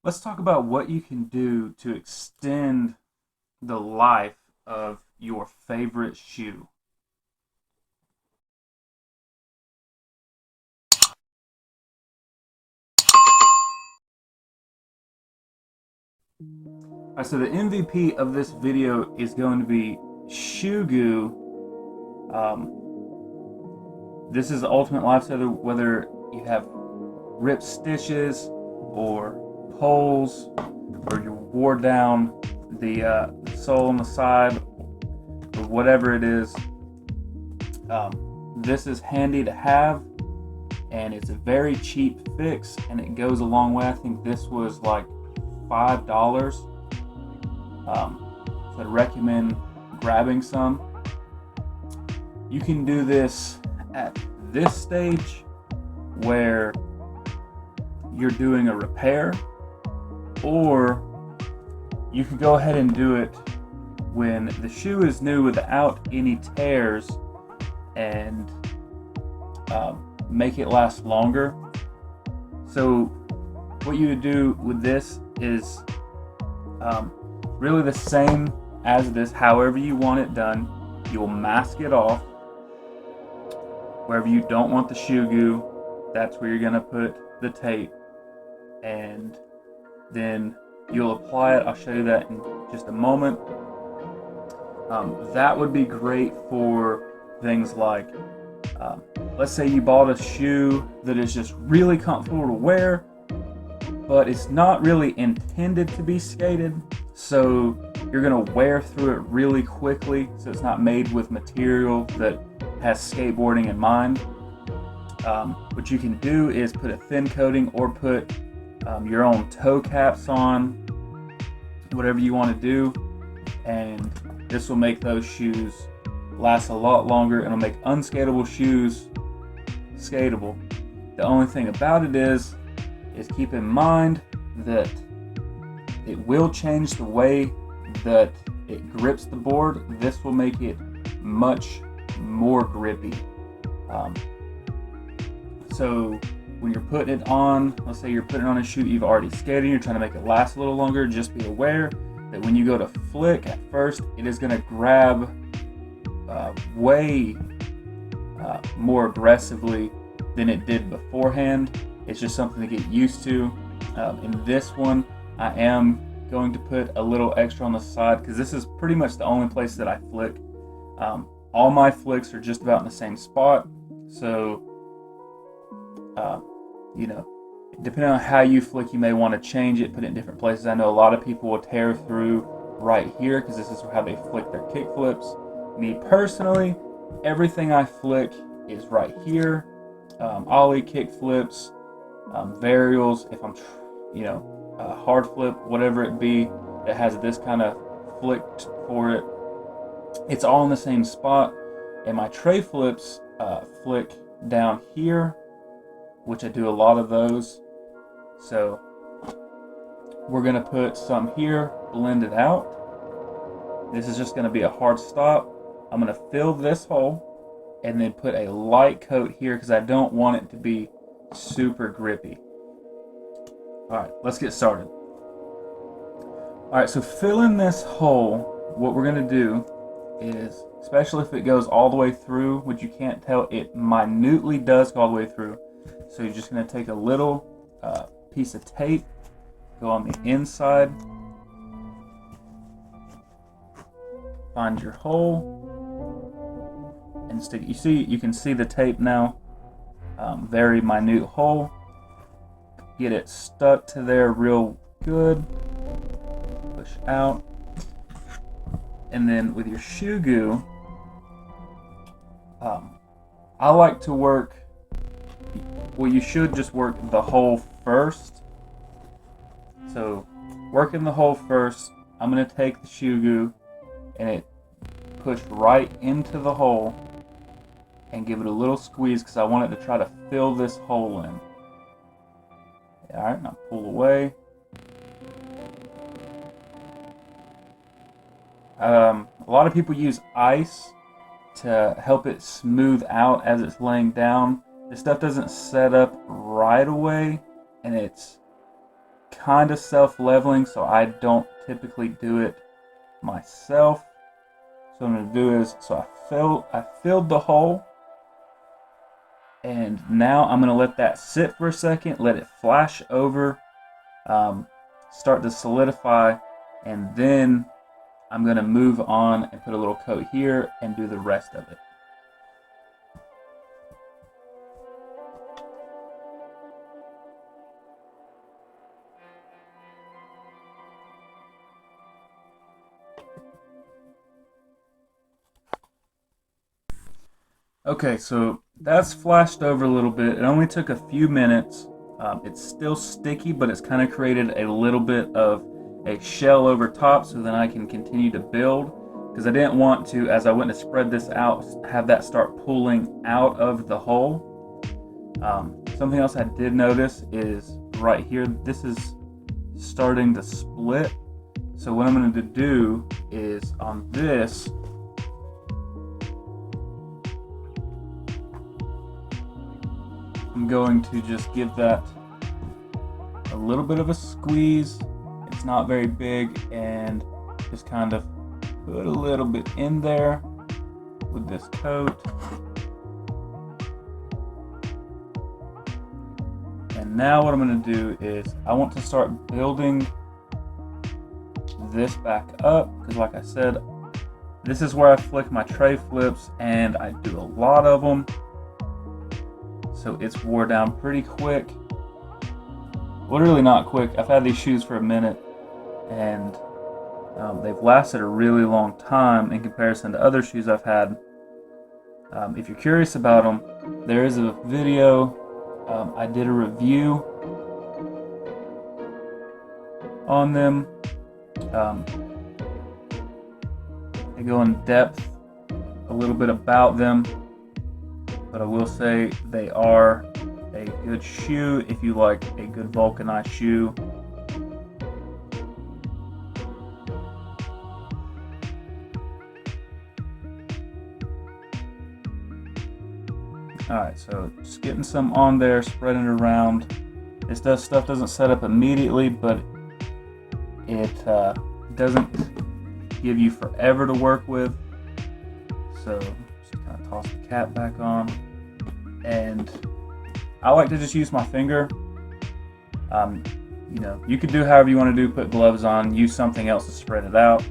Let's talk about what you can do to extend the life of your favorite shoe. All right, so the MVP of this video is going to be shoe goo. This is the ultimate lifesaver, whether you have ripped stitches or holes, or you wore down the sole on the side, or whatever it is. This is handy to have, and it's a very cheap fix, and it goes a long way. I think this was like $5. So I'd recommend grabbing some. You can do this at this stage where you're doing a repair, or you can go ahead and do it when the shoe is new without any tears, and make it last longer. So what you would do with this is really the same as this. However you want it done, you'll mask it off. Wherever you don't want the shoe goo, that's where you're going to put the tape, and then you'll apply it. I'll show you that in just a moment. That would be great for things like, let's say you bought a shoe that is just really comfortable to wear, but it's not really intended to be skated, so you're going to wear through it really quickly, so it's not made with material that has skateboarding in mind. What you can do is put a thin coating, or put your own toe caps on, whatever you want to do, and this will make those shoes last a lot longer, and it'll make unskatable shoes skatable. The only thing about it is keep in mind that it will change the way that it grips the board. This will make it much more grippy. So when you're putting it on, let's say you're putting on a shoe you've already skated, you're trying to make it last a little longer, just be aware that when you go to flick at first, it is going to grab way more aggressively than it did beforehand. It's just something to get used to. In this one, I am going to put a little extra on the side, because this is pretty much the only place that I flick. All my flicks are just about in the same spot, so depending on how you flick, you may want to change it, put it in different places. I know a lot of people will tear through right here, because this is how they flick their kick flips. Me personally, everything I flick is right here. Ollie, kick flips, varials, if I'm hard flip, whatever it be that has this kind of flick for it, it's all in the same spot. And my tray flips flick down here, which I do a lot of those. So we're going to put some here, blend it out. This is just going to be a hard stop. I'm going to fill this hole and then put a light coat here, because I don't want it to be super grippy. Alright, let's get started. Alright, so fill in this hole. What we're going to do is, especially if it goes all the way through, which you can't tell, it minutely does go all the way through. So you're just going to take a little piece of tape, go on the inside, find your hole, and stick. You can see the tape now. Very minute hole. Get it stuck to there real good. Push out, and then with your shoe goo, I like to work. Well, you should just work the hole first. So, working the hole first, I'm going to take the shoe goo and it push right into the hole and give it a little squeeze, because I want it to try to fill this hole in. Alright, now pull away. A lot of people use ice to help it smooth out as it's laying down. This stuff doesn't set up right away, and it's kind of self-leveling, so I don't typically do it myself. So what I'm going to do is, so I filled the hole, and now I'm going to let that sit for a second, let it flash over, start to solidify, and then I'm going to move on and put a little coat here and do the rest of it. Okay, so that's flashed over a little bit. It only took a few minutes. It's still sticky, but it's kind of created a little bit of a shell over top, so then I can continue to build, because I didn't want to, as I went to spread this out, have that start pulling out of the hole. Something else I did notice is right here, this is starting to split. So what I'm going to do is on this, I'm going to just give that a little bit of a squeeze. It's not very big, and just kind of put a little bit in there with this coat. And now what I'm going to do is I want to start building this back up, because like I said, this is where I flick my tray flips, and I do a lot of them. So it's wore down pretty quick. Literally not quick. I've had these shoes for a minute, and they've lasted a really long time in comparison to other shoes I've had. If you're curious about them, there is a video. I did a review on them. I go in depth a little bit about them, but I will say they are a good shoe if you like a good vulcanized shoe. Alright, so just getting some on there, spreading it around. This stuff doesn't set up immediately, but it doesn't give you forever to work with. So just kind of toss the cap back on, and I like to just use my finger. You know, you could do however you want to do, put gloves on, use something else to spread it out.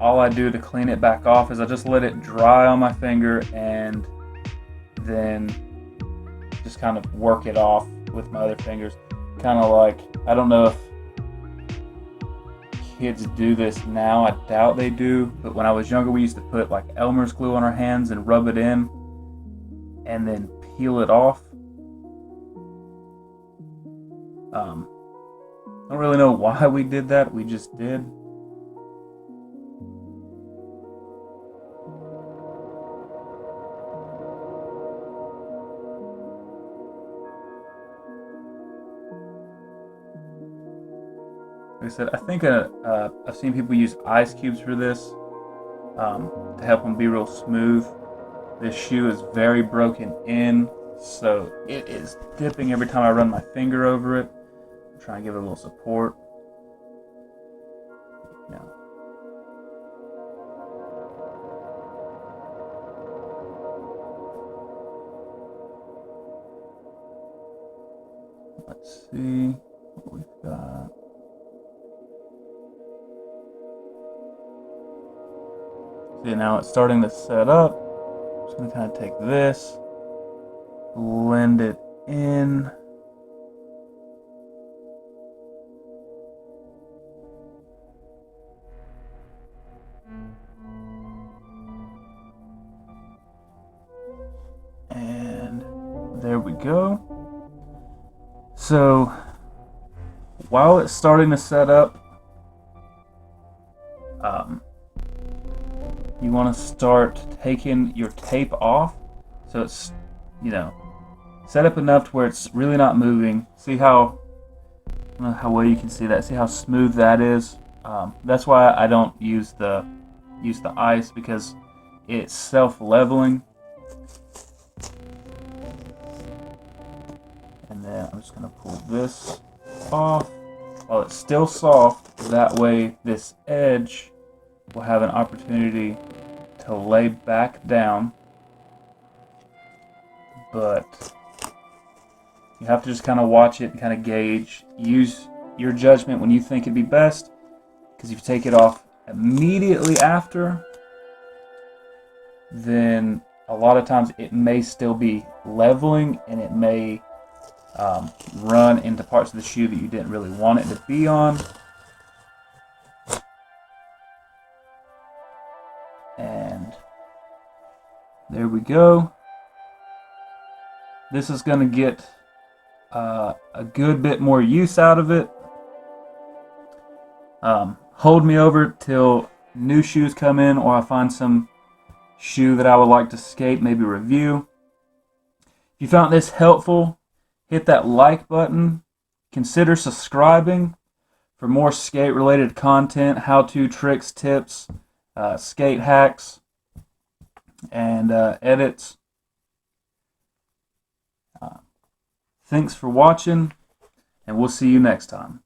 All I do to clean it back off is I just let it dry on my finger, and then just kind of work it off with my other fingers. Kind of like, I don't know if kids do this now, I doubt they do, but when I was younger we used to put like Elmer's glue on our hands and rub it in and then peel it off. I don't really know why we did that, we just did. Like I said, I think I've seen people use ice cubes for this to help them be real smooth. This shoe is very broken in, so it is dipping every time I run my finger over it. I'm trying to give it a little support. Yeah. Let's see what we've got. See, now it's starting to set up. I'm just going to kind of take this, blend it in. And there we go. So while it's starting to set up, you want to start taking your tape off, so it's, you know, set up enough to where it's really not moving. See how, I don't know how well you can see that. See how smooth that is. That's why I don't use the ice, because it's self-leveling. then I'm just going to pull this off while it's still soft. That way this edge will have an opportunity to lay back down. But you have to just kind of watch it and kind of gauge. Use your judgment when you think it'd be best. Because if you take it off immediately after, then a lot of times it may still be leveling and it may run into parts of the shoe that you didn't really want it to be on. And there we go. This is going to get a good bit more use out of it. Hold me over till new shoes come in, or I find some shoe that I would like to skate, maybe review. If you found this helpful, hit that like button. Consider subscribing for more skate related content, how-to tricks, tips, skate hacks, and edits. Thanks for watching, and we'll see you next time.